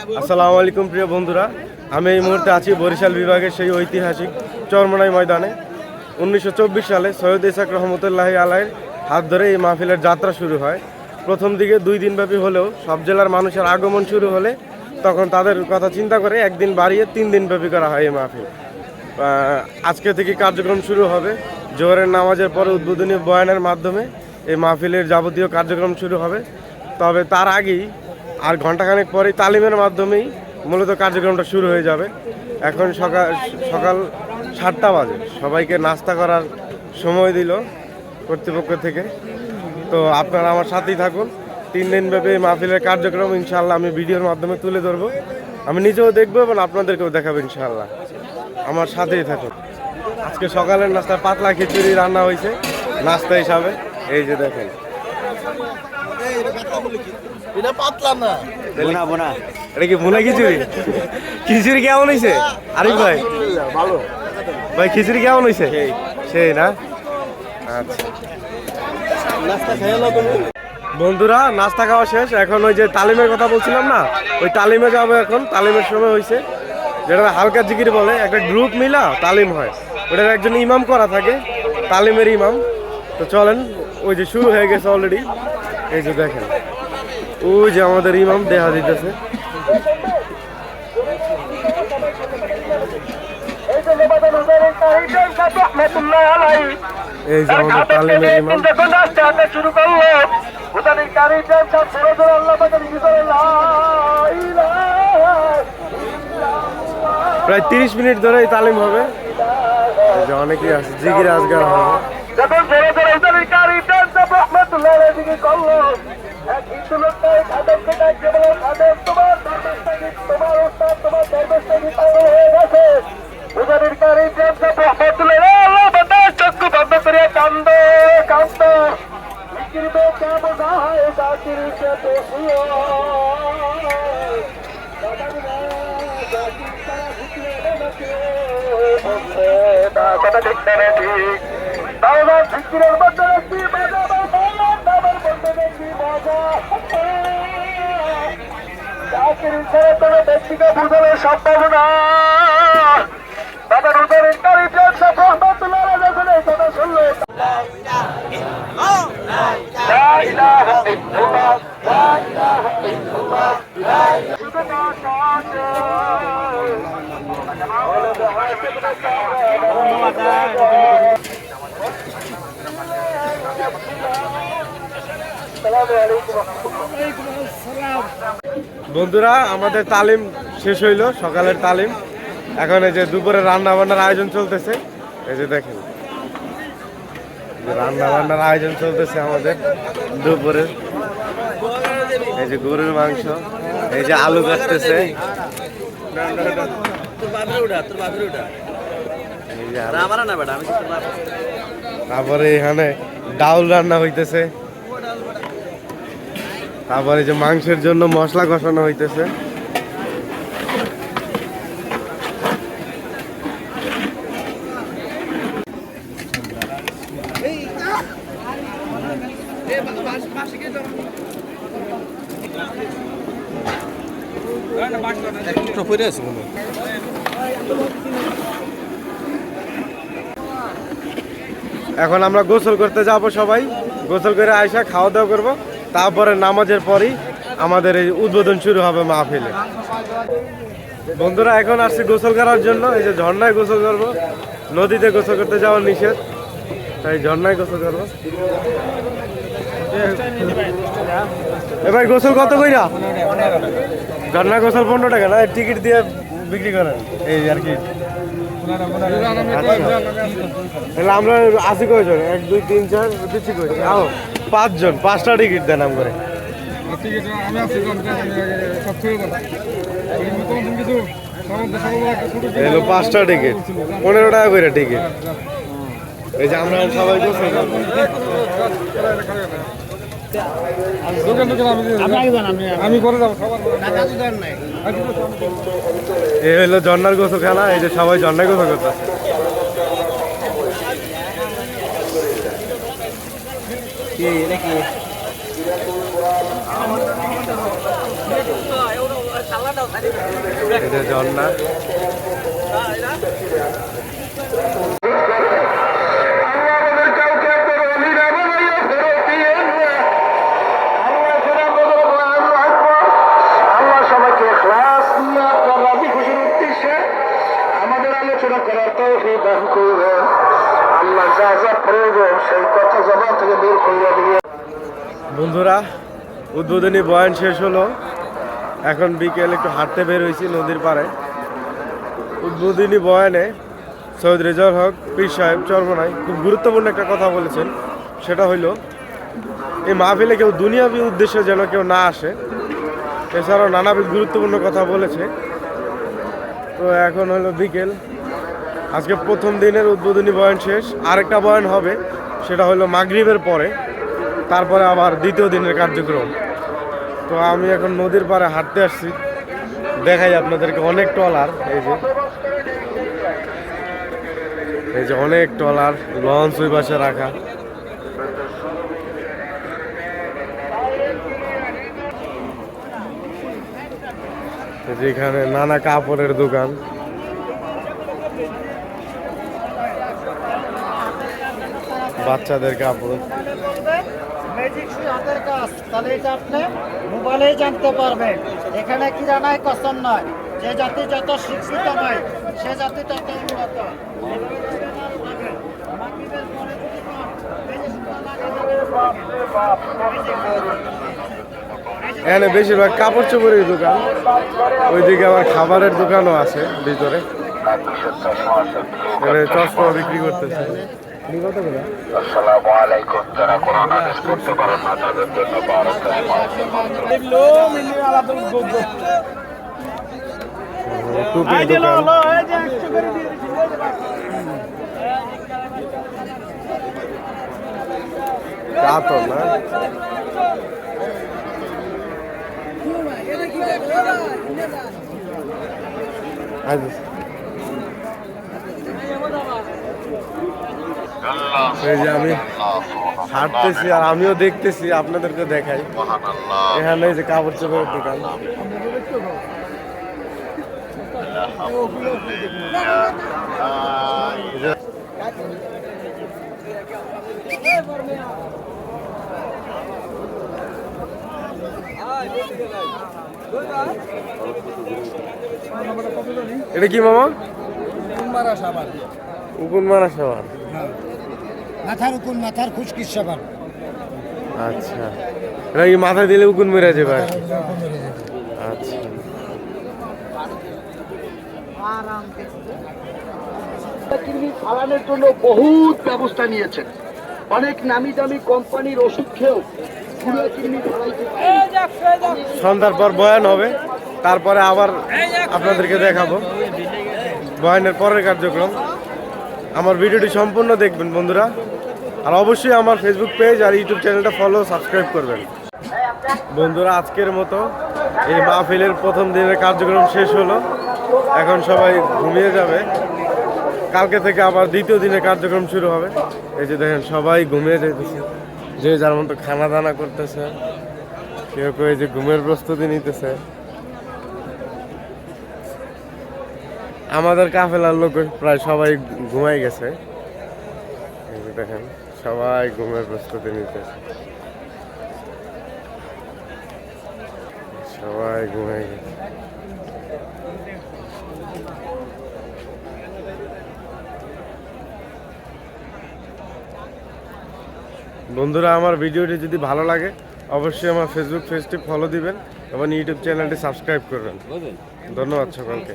আসসালামু আলাইকুম প্রিয় বন্ধুরা, আমি এই মুহূর্তে আছি বরিশাল বিভাগের সেই ঐতিহাসিক চরমোনাই ময়দানে। 1924 সালে সৈয়দ ইসহাক রহমতুল্লাহি আলাইহির হাত ধরে এই মাহফিলের যাত্রা শুরু হয়। প্রথম দিকে 2 দিনব্যাপী হলেও সব জেলার মানুষের আগমন শুরু হলে তখন তাদের কথা চিন্তা করে একদিন বাড়িয়ে 3 দিনব্যাপী করা হয় এই মাহফিল। আজকে থেকে কার্যক্রম শুরু হবে। জোহরের নামাজের পরে উদ্বোধনী বয়ানের মাধ্যমে এই মাহফিলের যাবতীয় কার্যক্রম শুরু হবে। তবে তার আগেই আর ঘণ্টাখানেক পরেই তালিমের মাধ্যমেই মূলত কার্যক্রমটা শুরু হয়ে যাবে। এখন সকাল 7টা বাজে, সবাইকে নাস্তা করার সময় দিল কর্তৃপক্ষ থেকে। তো আপনারা আমার সাথেই থাকুন। 3 দিনব্যাপী মাহফিলের কার্যক্রম ইনশাআল্লাহ আমি ভিডিওর মাধ্যমে তুলে ধরবো। আমি নিজেও দেখবো এবং আপনাদেরকেও দেখাবো ইনশাআল্লাহ। আমার সাথেই থাকুন। আজকে সকালের নাস্তা পাতলা খিচুড়ি রান্না হয়েছে নাস্তা হিসাবে। এই যে দেখেন, এটা পাতলা না, এটা কি ভুনা খিচুড়ি? খিচুড়ি কেমন হয়েছে আরিফ ভাই? ভালো ভাই খিচুড়ি কেমন হয়েছে? সেই না? আচ্ছা নাস্তা খেয়ে নাও তুমি। বন্ধুরা, নাস্তা খাওয়া শেষ। এখন ওই যে তালিমের কথা বলছিলাম না, ওই তালিমে যাবো। এখন তালিমের সময় হয়েছে, যেটা হালকা জিকির বলে। একটা গ্রুপ মিলা তালিম হয়, ওটার একজন ইমাম করা থাকে, তালিমের ইমাম। তো চলেন, ওই যে শুরু হয়ে গেছে অলরেডি। এই যে দেখেন, ওই যে আমাদের ইমাম দেখা দিতেছে। এই যে আমাদের তালিমের ইমাম। শুরু করলো প্রায় 30 মিনিট ধরে এই তালিম হবে। এই যে অনেকেই আছে, জিকির আজগার হবে। যখন ধরে ধরে উদারির কারি রহমতুল্লাহ দিকে করলো এক হিন্দু লোকটাই খাদেমকে ডাকছে, বলো খাদেম তোমার তোমার উস্তাদ তোমার দরবেশটাকে পাগল হয়ে গেছে। উদারির কারি রহমতুল্লাহ আল্লাহ বাতাস চক্ষু বন্ধ করিয়া কান্দ কান্দ বিক্রিবে কেমন না হয় চাকরি কথা দেখতে ঠিক তাহলে ফিকিরের মধ্যে একটি মজা দামের মধ্যে দেখি মজা চাকরি ছেড়ে তোর ব্যক্তিকে বুঝলে সম্ভাবনা। তাদের উদারের কারি সব রহমতুল্লাহ যখন এই কথা শুনলো বন্ধুরা, আমাদের তালিম শেষ হইলো, সকালের তালিম। এখন এই যে দুপুরে রান্না বান্নার আয়োজন চলতেছে। এই যে দেখেন, রান্না বান্নার আয়োজন চলতেছে আমাদের দুপুরে। এই যে গরুর মাংস, এই যে আলু কাটতেছে, তারপরে এখানে ডাউল রান্না হইতেছে, তারপরে যে মাংসের জন্য মশলা কষানো হইতেছে। এখন আমরা গোসল করতে যাব, সবাই গোসল করে আইসা খাওয়া দাওয়া করবো। তারপরে নামাজের পরই আমাদের এই উদ্বোধন শুরু হবে মাহফিলে। বন্ধুরা, এখন আসছি গোসল করার জন্য। এই যে ঝর্ণায় গোসল করবো, নদীতে গোসল করতে যাওয়ার নিষেধ, তাই ঝর্ণায় গোসল করবো। এবার গোসল কত কইরা? ঝর্ণা গোসল 15 টাকা না? টিকিট দিয়ে বিক্রি করেন এই আর কি। তাহলে আমরা আছি কয়জন? 1 2 3 4 দিচ্ছি কয়জন? 5 জন, 5টা টিকিট দেন আম করে। এলো 5টা টিকিট, 15 টাকা করে টিকিট। এই যে আমরা সবাই গোসল করবো। আমি করে যাবো। এই হলো ঝর্ণার গোসল খেলা। এই যে সবাই ঝর্ণায় গোসল করতেছে। এটা ঝর্ণা। আমাদের আলোচনা করার তৌফিক দান করবেন। আল্লাহ যা যা প্রয়োজন সেই কথা জবান থেকে বের করে দিয়ে। বন্ধুরা, উদ্বোধনী বয়ান শেষ হলো, এখন বিকেল একটু হাঁটতে বের হয়েছি নদীর পাড়ে। উদ্বোধনী বয়ানে সৈয়দ রেজাউল হক পীর সাহেব চরমনাই খুব গুরুত্বপূর্ণ একটা কথা বলেছেন। সেটা হইল এই মাহফিলে কেউ দুনিয়াবি উদ্দেশ্যে যেন কেউ না আসে। এছাড়াও নানাবিধ গুরুত্বপূর্ণ কথা বলেছে। তো এখন হলো বিকেল, আজকে প্রথম দিনের উদ্বোধনী বয়ান শেষ। আরেকটা বয়ান হবে, সেটা হলো মাগরিবের পরে, তারপরে আবার দ্বিতীয় দিনের কার্যক্রম। তো আমি এখন নদীর পাড়ে হাঁটতে আসছি, দেখাই আপনাদেরকে অনেক ট্রলার। এই যে অনেক ট্রলার, লঞ্চ ওই পাশে রাখা। যেখানে নানা কাপড়ের দোকান। বাচ্চাদের কাপড়। ম্যাজিক শুধু হাতের কাজ, তাহলে এটা আপনি মোবাইলেই জানতে পারবেন। এখানে কিরানায় কসম নয়, যে জাতি যত শিক্ষিত নয় সে জাতি তত উন্নত। এখানে বেশিরভাগ কাপড় চোপড়ের দোকান, ওইদিকে আবার খাবারের দোকানও আছে ভিতরে। এখানে চশমা বিক্রি করতেছে। আসসালামু আলাইকুম। যারা কোরআন হাদিস পড়তে পারেন না তাদের জন্য টুপির দোকান। কাতর না, এই যে আমি হাঁটতেছি আর আমিও দেখতেছি, আপনাদেরকে দেখাই। এখানে এই যে কাপড় চোপড়ের দোকান। এটা কি মামা? উকুন মারা সাবান। মাথার উকুন, মাথার খুশকির সাবান। আচ্ছা, এটা কি মাথায় দিলে উকুন মেরে যাবে? আচ্ছা, কৃমি ফালানোর জন্য বহুত ব্যবস্থা নিয়েছেন। অনেক নামি দামি কোম্পানির ওষুধ খেয়েও পুরো কৃমি ফালাইতে পারে। সন্ধ্যার পর বয়ান হবে, তারপরে আবার আপনাদেরকে দেখাবো বয়ানের পরের কার্যক্রম। আমার ভিডিওটি সম্পূর্ণ দেখবেন বন্ধুরা, আর অবশ্যই আমার ফেসবুক পেজ আর ইউটিউব চ্যানেলটা ফলো সাবস্ক্রাইব করবেন। বন্ধুরা, আজকের মতো এই মাহফিলের প্রথম দিনের কার্যক্রম শেষ হলো। এখন সবাই ঘুমিয়ে যাবে। কালকে থেকে আবার দ্বিতীয় দিনের কার্যক্রম শুরু হবে। এই যে দেখেন সবাই ঘুমিয়ে যাইতেছে, যে যার মতো খানা দানা করতেছে, কেউ কেউ এই যে ঘুমের প্রস্তুতি নিতেছে। আমাদের কাফেলার লোক প্রায় সবাই ঘুমাই গেছে। এই যে দেখেন সবাই ঘুমের প্রস্তুতি নিতেছে, সবাই ঘুমাই গেছে। বন্ধুরা, আমার ভিডিওটি যদি ভালো লাগে অবশ্যই আমার ফেসবুক পেজটি ফলো দিবেন এবং ইউটিউব চ্যানেলটি সাবস্ক্রাইব করবেন। ধন্যবাদ সকলকে।